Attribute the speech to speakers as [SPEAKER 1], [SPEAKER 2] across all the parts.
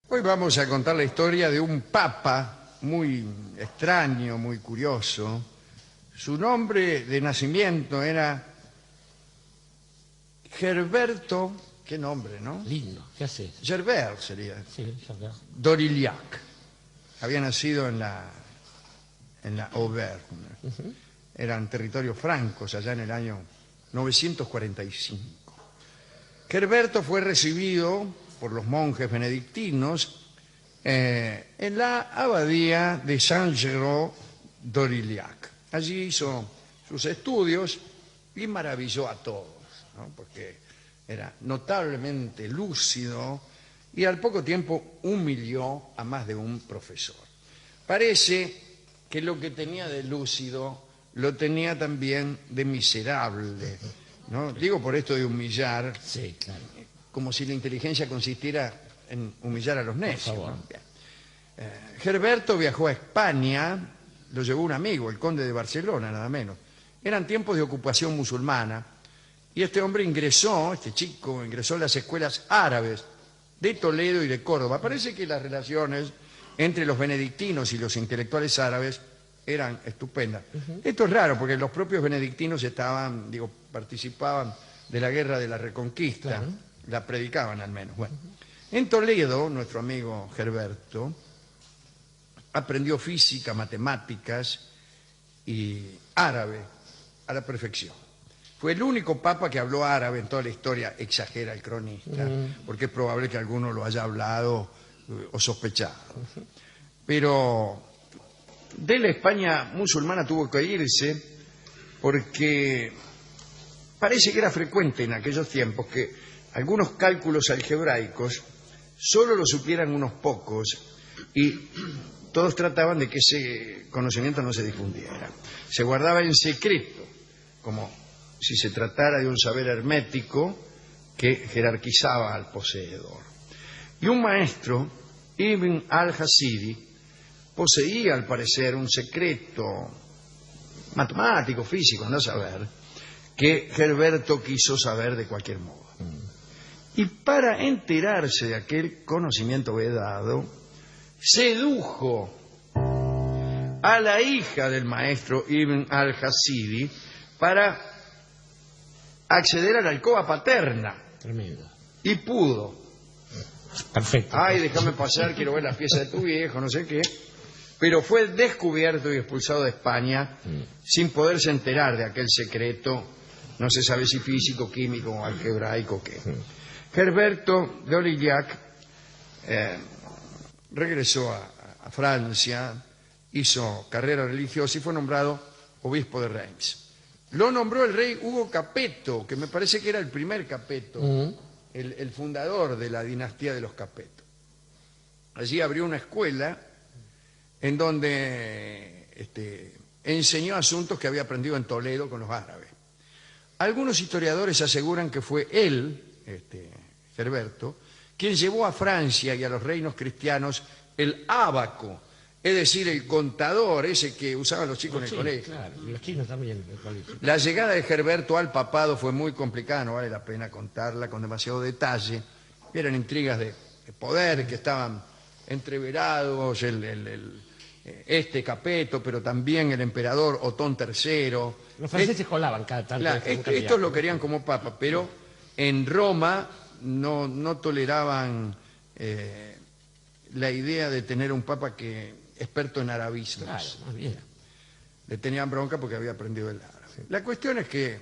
[SPEAKER 1] Hoy vamos a contar la historia de un papa muy extraño, muy curioso. Su nombre de nacimiento era Gerberto, qué nombre, ¿no?
[SPEAKER 2] Lindo, ¿qué haces?
[SPEAKER 1] Gerbert sería.
[SPEAKER 2] Sí, ya acá.
[SPEAKER 1] d'Aurillac. Había nacido en la Auvergne. Eran territorios francos allá en el año 945. Gerberto fue recibido por los monjes benedictinos en la abadía de Saint-Géraud d'Aurillac. Allí hizo sus estudios y maravilló a todos, ¿no? Porque era notablemente lúcido y al poco tiempo humilló a más de un profesor. Parece que lo que tenía de lúcido lo tenía también de miserable, ¿no? Digo por esto de humillar,
[SPEAKER 2] Sí, claro.
[SPEAKER 1] como si la inteligencia consistiera en humillar a los necios.
[SPEAKER 2] Por favor.
[SPEAKER 1] ¿No? Bien. Gerberto viajó a España, lo llevó un amigo, el conde de Barcelona, nada menos. Eran tiempos de ocupación musulmana y este chico ingresó en las escuelas árabes de Toledo y de Córdoba. Parece que las relaciones entre los benedictinos y los intelectuales árabes eran estupendas. Esto es raro porque los propios benedictinos participaban de la guerra de la Reconquista,
[SPEAKER 2] Claro.
[SPEAKER 1] la predicaban al menos. Bueno, en Toledo, nuestro amigo Gerberto aprendió física, matemáticas y árabe a la perfección. Fue el único papa que habló árabe en toda la historia, exagera el cronista, porque es probable que alguno lo haya hablado o sospechado. Pero de la España musulmana tuvo que irse porque parece que era frecuente en aquellos tiempos que algunos cálculos algebraicos solo lo supieran unos pocos y todos trataban de que ese conocimiento no se difundiera. Se guardaba en secreto, como si se tratara de un saber hermético que jerarquizaba al poseedor. Y un maestro, Ibn al-Hasidi, poseía al parecer un secreto matemático, físico, andá a saber, que Gerberto quiso saber de cualquier modo. Y para enterarse de aquel conocimiento vedado, sedujo a la hija del maestro Ibn al-Hasidi para acceder a la alcoba paterna.
[SPEAKER 2] Tremendo.
[SPEAKER 1] Y pudo.
[SPEAKER 2] Perfecto.
[SPEAKER 1] Ay, déjame pasar, quiero ver la pieza de tu viejo, no sé qué. Pero fue descubierto y expulsado de España sin poderse enterar de aquel secreto, no se sabe si físico, químico, algebraico, qué. Gerberto d'Aurillac regresó a Francia, hizo carrera religiosa y fue nombrado obispo de Reims. Lo nombró el rey Hugo Capeto, que me parece que era el primer Capeto, el fundador de la dinastía de los Capeto. Allí abrió una escuela en donde enseñó asuntos que había aprendido en Toledo con los árabes. Algunos historiadores aseguran que fue él, Gerberto, quien llevó a Francia y a los reinos cristianos el ábaco, es decir, el contador, ese que usaban los chicos en el colegio.
[SPEAKER 2] Claro, los chinos también en el colegio.
[SPEAKER 1] La llegada de Gerberto al papado fue muy complicada, no vale la pena contarla con demasiado detalle. Eran intrigas de poder que estaban entreverados, este Capeto, pero también el emperador Otón III.
[SPEAKER 2] Los franceses colaban cada tanto.
[SPEAKER 1] Claro, estos lo querían como papa, pero en Roma no toleraban la idea de tener un papa experto en arabismos.
[SPEAKER 2] Claro, más bien.
[SPEAKER 1] Le tenían bronca porque había aprendido el árabe. Sí. La cuestión es que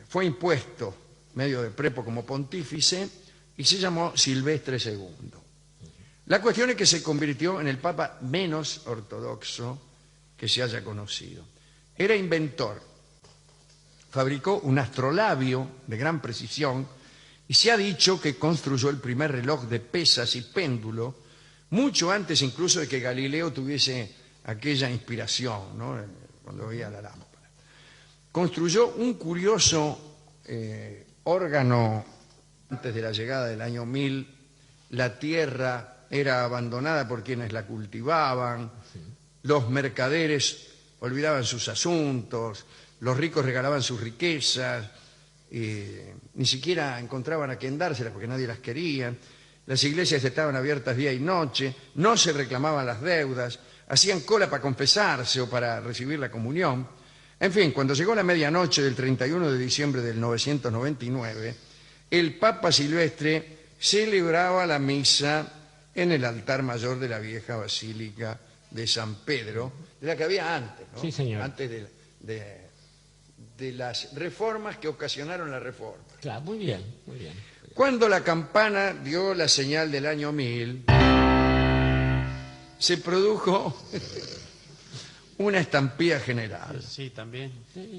[SPEAKER 1] fue impuesto medio de prepo como pontífice y se llamó Silvestre II. La cuestión es que se convirtió en el papa menos ortodoxo que se haya conocido. Era inventor, fabricó un astrolabio de gran precisión y se ha dicho que construyó el primer reloj de pesas y péndulo mucho antes incluso de que Galileo tuviese aquella inspiración, ¿no? Cuando veía la lámpara. Construyó un curioso órgano antes de la llegada del año 1000. La tierra era abandonada por quienes la cultivaban, los mercaderes olvidaban sus asuntos, los ricos regalaban sus riquezas, ni siquiera encontraban a quien dárselas porque nadie las quería. las iglesias estaban abiertas día y noche, no se reclamaban las deudas, hacían cola para confesarse o para recibir la comunión. En fin, cuando llegó la medianoche del 31 de diciembre del 999, el Papa Silvestre celebraba la misa en el altar mayor de la vieja Basílica de San Pedro, de la que había antes, ¿no?
[SPEAKER 2] Sí, señor.
[SPEAKER 1] Antes de las reformas que ocasionaron la reforma.
[SPEAKER 2] Claro, muy bien, muy bien.
[SPEAKER 1] Cuando la campana dio la señal del año 1000, se produjo una estampida general.
[SPEAKER 3] Sí, también.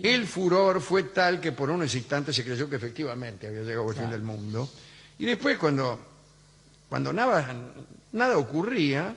[SPEAKER 1] El furor fue tal que por unos instantes se creyó que efectivamente había llegado el fin del mundo. Y después, cuando nada ocurría,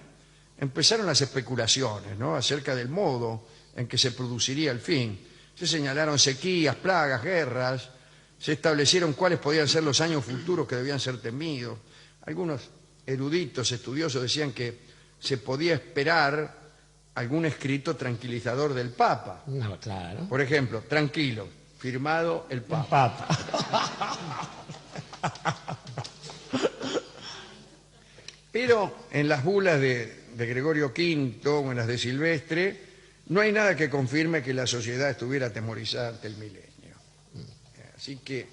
[SPEAKER 1] empezaron las especulaciones, ¿no?, acerca del modo en que se produciría el fin. Se señalaron sequías, plagas, guerras, se establecieron cuáles podían ser los años futuros que debían ser temidos. Algunos eruditos, estudiosos decían que se podía esperar algún escrito tranquilizador del Papa.
[SPEAKER 2] No, claro.
[SPEAKER 1] Por ejemplo, tranquilo, firmado el Papa. Pero en las bulas de Gregorio V o en las de Silvestre no hay nada que confirme que la sociedad estuviera atemorizada ante el milenio. Así que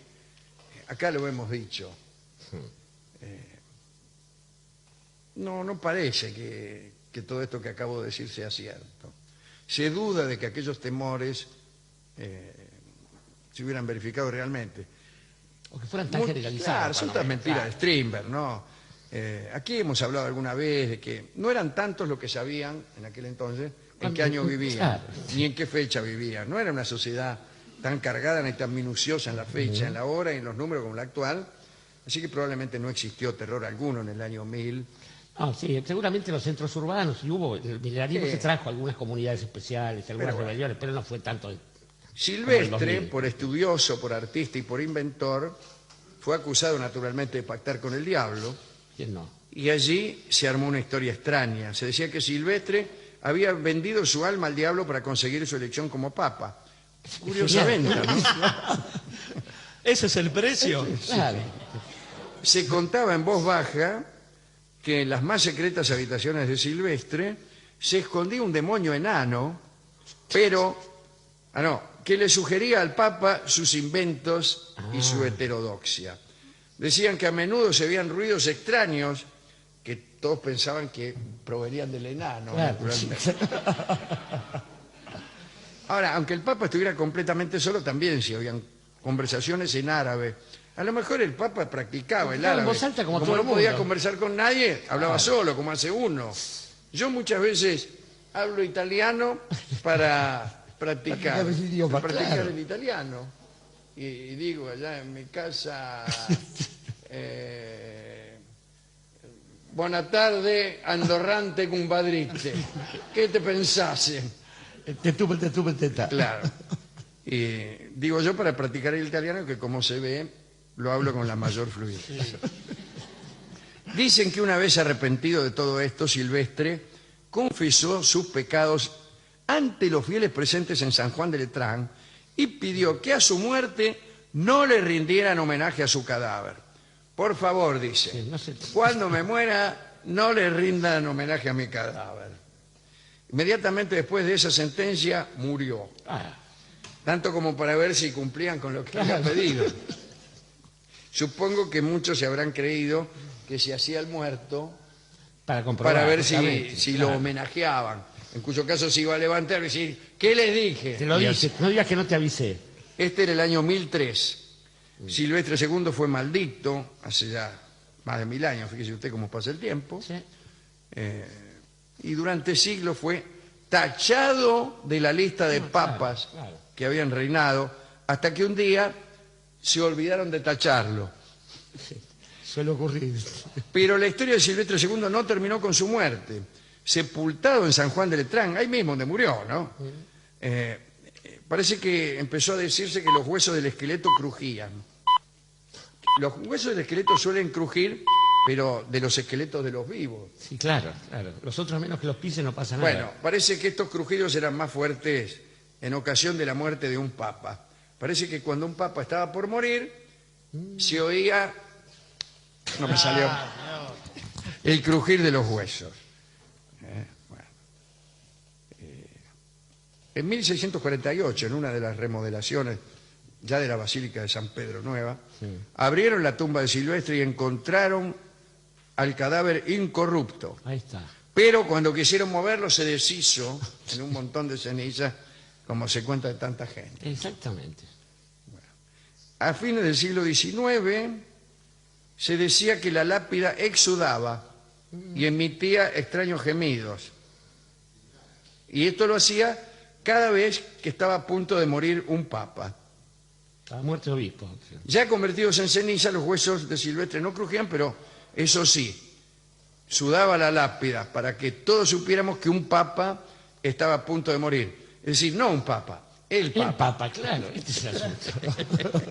[SPEAKER 1] acá lo hemos dicho. No parece que todo esto que acabo de decir sea cierto. Se duda de que aquellos temores se hubieran verificado realmente.
[SPEAKER 2] O que fueran tan generalizados.
[SPEAKER 1] Claro, son estas mentiras de Strindberg, ¿no? Aquí hemos hablado alguna vez de que no eran tantos los que sabían en aquel entonces en qué año vivían,
[SPEAKER 2] claro,
[SPEAKER 1] ni en qué fecha vivían. No era una sociedad tan cargada ni tan minuciosa en la fecha, en la hora y en los números como la actual. Así que probablemente no existió terror alguno en el año 1000.
[SPEAKER 2] No, sí, seguramente en los centros urbanos y hubo, el milenarismo se trajo algunas comunidades especiales, algunas rebeliones, pero no fue tanto.
[SPEAKER 1] Silvestre, por estudioso, por artista y por inventor, fue acusado naturalmente de pactar con el diablo.
[SPEAKER 2] ¿Quién no?
[SPEAKER 1] Y allí se armó una historia extraña. Se decía que Silvestre había vendido su alma al diablo para conseguir su elección como papa. Curiosa venta, ¿no?
[SPEAKER 3] ¿Ese es el precio?
[SPEAKER 2] Claro.
[SPEAKER 1] Se contaba en voz baja que en las más secretas habitaciones de Silvestre se escondía un demonio enano, pero que le sugería al Papa sus inventos y su heterodoxia. Decían que a menudo se veían ruidos extraños que todos pensaban que provenían del enano,
[SPEAKER 2] Claro.
[SPEAKER 1] naturalmente. Ahora, aunque el Papa estuviera completamente solo, también se oían conversaciones en árabe. A lo mejor el Papa practicaba el árabe.
[SPEAKER 2] En voz alta como todo
[SPEAKER 1] no
[SPEAKER 2] el
[SPEAKER 1] podía
[SPEAKER 2] mundo.
[SPEAKER 1] conversar con nadie, hablaba solo, como hace uno. Yo muchas veces hablo italiano para practicar
[SPEAKER 2] el idioma, claro.
[SPEAKER 1] el italiano. Y digo, allá en mi casa, buona tarde, andorrante compadrite. ¿Qué te pensase?
[SPEAKER 2] Te tuve.
[SPEAKER 1] Claro. Y digo yo para practicar el italiano que, como se ve, lo hablo con la mayor fluidez. Dicen que una vez arrepentido de todo esto, Silvestre confesó sus pecados ante los fieles presentes en San Juan de Letrán y pidió que a su muerte no le rindieran homenaje a su cadáver. Por favor, dice,
[SPEAKER 2] Sí, no sé.
[SPEAKER 1] cuando me muera no le rindan homenaje a mi cadáver. Inmediatamente después de esa sentencia murió, tanto como para ver si cumplían con lo que había pedido. Supongo que muchos se habrán creído que se hacía el muerto
[SPEAKER 2] Para comprobar.
[SPEAKER 1] para ver
[SPEAKER 2] justamente,
[SPEAKER 1] si
[SPEAKER 2] claro.
[SPEAKER 1] lo homenajeaban, en cuyo caso se iba a levantar y decir, ¿qué les dije?
[SPEAKER 2] Te lo
[SPEAKER 1] Y
[SPEAKER 2] dice, no digas que no te avisé.
[SPEAKER 1] Este era el año 1003. Silvestre II fue maldito hace ya más de 1000 años, fíjese usted cómo pasa el tiempo.
[SPEAKER 2] Sí.
[SPEAKER 1] Y durante siglos fue tachado de la lista de papas
[SPEAKER 2] claro.
[SPEAKER 1] que habían reinado, hasta que un día se olvidaron de tacharlo.
[SPEAKER 2] Suele ocurrir.
[SPEAKER 1] Pero la historia de Silvestre II no terminó con su muerte. Sepultado en San Juan de Letrán, ahí mismo donde murió, ¿no? Parece que empezó a decirse que los huesos del esqueleto crujían. Los huesos del esqueleto suelen crujir, pero de los esqueletos de los vivos.
[SPEAKER 2] Sí, claro. Los otros menos que los pisen no pasa nada.
[SPEAKER 1] Bueno, parece que estos crujidos eran más fuertes en ocasión de la muerte de un papa. Parece que cuando un papa estaba por morir, se oía... No me salió. el crujir de los huesos. Bueno. En 1648, en una de las remodelaciones ya de la Basílica de San Pedro Nueva, abrieron la tumba de Silvestre y encontraron al cadáver incorrupto.
[SPEAKER 2] Ahí está.
[SPEAKER 1] Pero cuando quisieron moverlo se deshizo en un montón de cenizas, como se cuenta de tanta gente.
[SPEAKER 2] Exactamente.
[SPEAKER 1] A fines del siglo XIX se decía que la lápida exudaba y emitía extraños gemidos. Y esto lo hacía cada vez que estaba a punto de morir un papa.
[SPEAKER 2] La muerte de obispo.
[SPEAKER 1] Ya convertidos en ceniza, los huesos de Silvestre no crujían, pero eso sí, sudaba la lápida para que todos supiéramos que un papa estaba a punto de morir. Es decir, no un papa, el papa.
[SPEAKER 2] El papa, claro. Este es el asunto.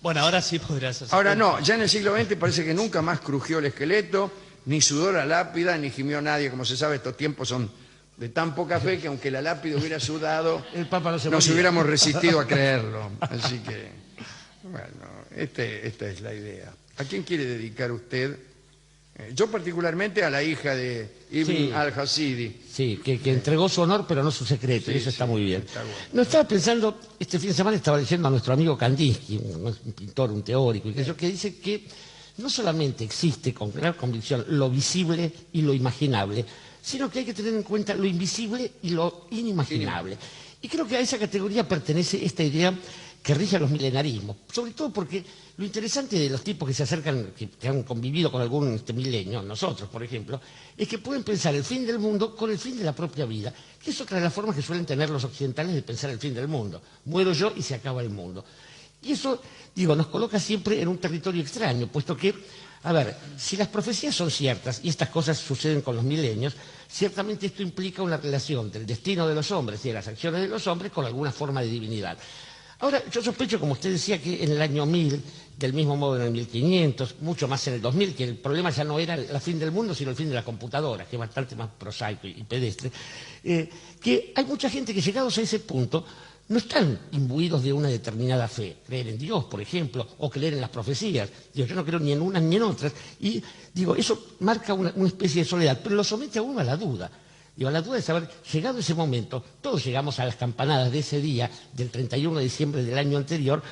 [SPEAKER 3] Bueno, ahora sí podrás hacer.
[SPEAKER 1] Ahora no, ya en el siglo XX parece que nunca más crujió el esqueleto, ni sudó la lápida, ni gimió nadie. Como se sabe, estos tiempos son de tan poca fe que aunque la lápida hubiera sudado,
[SPEAKER 2] El papa no se
[SPEAKER 1] nos
[SPEAKER 2] moría.
[SPEAKER 1] hubiéramos resistido a creerlo. Así que, bueno, esta es la idea. ¿A quién quiere dedicar usted? Yo particularmente a la hija de Ibn
[SPEAKER 2] Sí.
[SPEAKER 1] al-Hasidi.
[SPEAKER 2] Sí, que entregó su honor, pero no su secreto,
[SPEAKER 1] Sí,
[SPEAKER 2] y eso está
[SPEAKER 1] sí,
[SPEAKER 2] muy bien.
[SPEAKER 1] está bueno.
[SPEAKER 2] No estaba pensando, este fin de semana estaba leyendo a nuestro amigo Kandinsky, un pintor, un teórico, y que dice que no solamente existe con gran convicción lo visible y lo imaginable, sino que hay que tener en cuenta lo invisible y lo inimaginable. Y creo que a esa categoría pertenece esta idea que rige a los milenarismos, sobre todo porque lo interesante de los tipos que se acercan, que han convivido con algún milenio, nosotros por ejemplo, es que pueden pensar el fin del mundo con el fin de la propia vida, que es otra de las formas que suelen tener los occidentales de pensar el fin del mundo. Muero yo y se acaba el mundo. Y eso, digo, nos coloca siempre en un territorio extraño, puesto que, a ver, si las profecías son ciertas, y estas cosas suceden con los milenios, ciertamente esto implica una relación del destino de los hombres y de las acciones de los hombres con alguna forma de divinidad. Ahora, yo sospecho, como usted decía, que en el año 1000, del mismo modo en el 1500, mucho más en el 2000, que el problema ya no era el fin del mundo, sino el fin de la computadora, que es bastante más prosaico y pedestre, que hay mucha gente que, llegados a ese punto, no están imbuidos de una determinada fe, creer en Dios, por ejemplo, o creer en las profecías. Digo, yo no creo ni en unas ni en otras, y digo, eso marca una especie de soledad, pero lo somete a uno a la duda. Digo, a la duda de saber, llegado ese momento, todos llegamos a las campanadas de ese día, del 31 de diciembre del año anterior,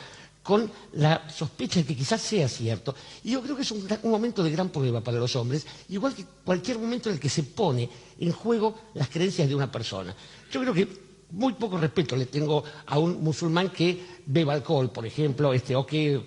[SPEAKER 2] con la sospecha de que quizás sea cierto. Y yo creo que es un momento de gran prueba para los hombres, igual que cualquier momento en el que se pone en juego las creencias de una persona. Yo creo que muy poco respeto le tengo a un musulmán que beba alcohol, por ejemplo, o que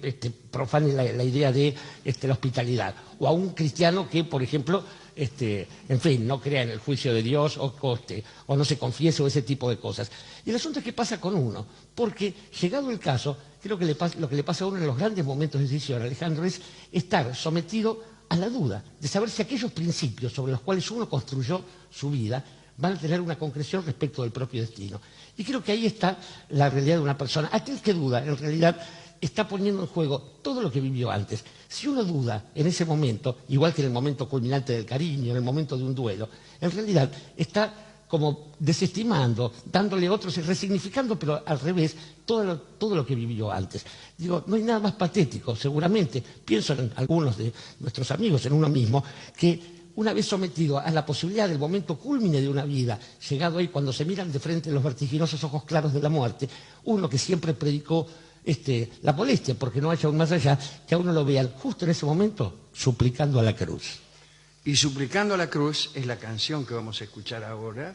[SPEAKER 2] profane la idea de la hospitalidad, o a un cristiano que, por ejemplo, en fin, no crea en el juicio de Dios o no se confiese o ese tipo de cosas. Y el asunto es qué pasa con uno, porque llegado el caso, creo que lo que le pasa a uno en los grandes momentos de decisión, Alejandro, es estar sometido a la duda de saber si aquellos principios sobre los cuales uno construyó su vida van a tener una concreción respecto del propio destino. Y creo que ahí está la realidad de una persona. Aquel que duda, en realidad, está poniendo en juego todo lo que vivió antes. Si uno duda en ese momento, igual que en el momento culminante del cariño, en el momento de un duelo, en realidad está como desestimando, dándole otros y resignificando, pero al revés, todo lo que vivió antes. Digo, no hay nada más patético, seguramente. Pienso en algunos de nuestros amigos, en uno mismo, que una vez sometido a la posibilidad del momento cúlmine de una vida, llegado ahí cuando se miran de frente los vertiginosos ojos claros de la muerte, uno que siempre predicó la molestia, porque no haya un más allá, que a uno lo vean justo en ese momento suplicando a la cruz.
[SPEAKER 1] Y suplicando a la cruz es la canción que vamos a escuchar ahora,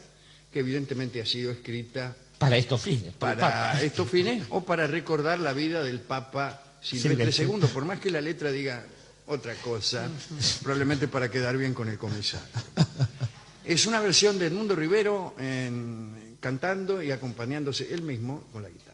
[SPEAKER 1] que evidentemente ha sido escrita
[SPEAKER 2] Para estos fines.
[SPEAKER 1] para estos fines o para recordar la vida del Papa Silvestre II, por más que la letra diga otra cosa, probablemente para quedar bien con el comisario. Es una versión de Edmundo Rivero cantando y acompañándose él mismo con la guitarra.